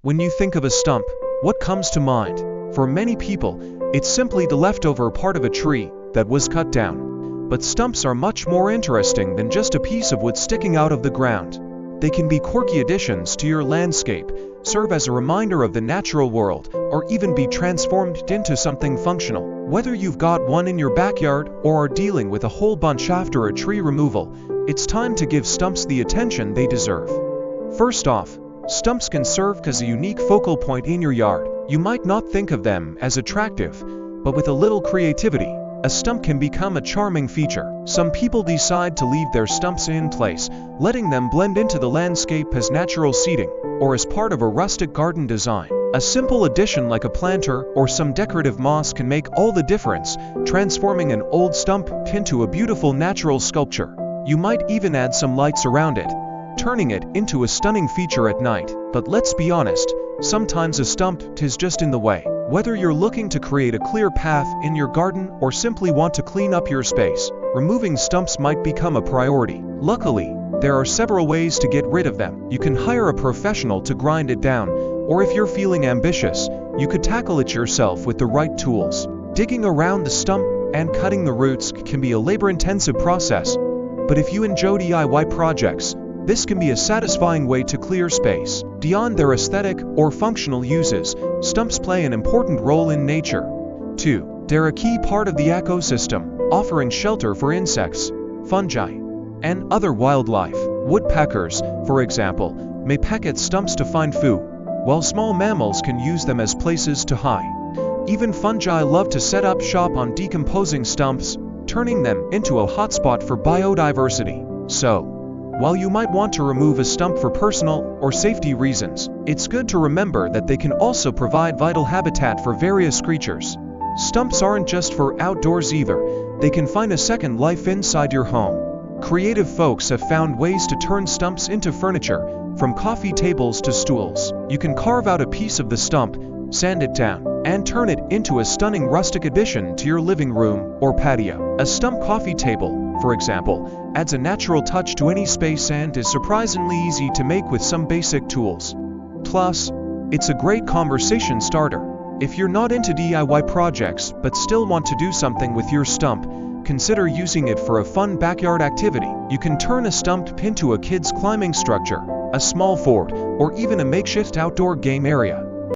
When you think of a stump, what comes to mind? For many people, it's simply the leftover part of a tree that was cut down. But stumps are much more interesting than just a piece of wood sticking out of the ground. They can be quirky additions to your landscape, serve as a reminder of the natural world, or even be transformed into something functional. Whether you've got one in your backyard or are dealing with a whole bunch after a tree removal, it's time to give stumps the attention they deserve. First off, stumps can serve as a unique focal point in your yard. You might not think of them as attractive, but with a little creativity, a stump can become a charming feature. Some people decide to leave their stumps in place, letting them blend into the landscape as natural seating, or as part of a rustic garden design. A simple addition like a planter or some decorative moss can make all the difference, transforming an old stump into a beautiful natural sculpture. You might even add some lights around it, turning it into a stunning feature at night. But let's be honest, sometimes a stump is just in the way. Whether you're looking to create a clear path in your garden or simply want to clean up your space, removing stumps might become a priority. Luckily, there are several ways to get rid of them. You can hire a professional to grind it down, or if you're feeling ambitious, you could tackle it yourself with the right tools. Digging around the stump and cutting the roots can be a labor-intensive process, but if you enjoy DIY projects, this can be a satisfying way to clear space. Beyond their aesthetic or functional uses, stumps play an important role in nature. 2. They're a key part of the ecosystem, offering shelter for insects, fungi, and other wildlife. Woodpeckers, for example, may peck at stumps to find food, while small mammals can use them as places to hide. Even fungi love to set up shop on decomposing stumps, turning them into a hotspot for biodiversity. So, while you might want to remove a stump for personal or safety reasons, it's good to remember that they can also provide vital habitat for various creatures. Stumps aren't just for outdoors either, they can find a second life inside your home. Creative folks have found ways to turn stumps into furniture, from coffee tables to stools. You can carve out a piece of the stump, sand it down, and turn it into a stunning rustic addition to your living room or patio. A stump coffee table, for example, adds a natural touch to any space and is surprisingly easy to make with some basic tools. Plus, it's a great conversation starter. If you're not into DIY projects but still want to do something with your stump, consider using it for a fun backyard activity. You can turn a stump into a kid's climbing structure, a small fort, or even a makeshift outdoor game area.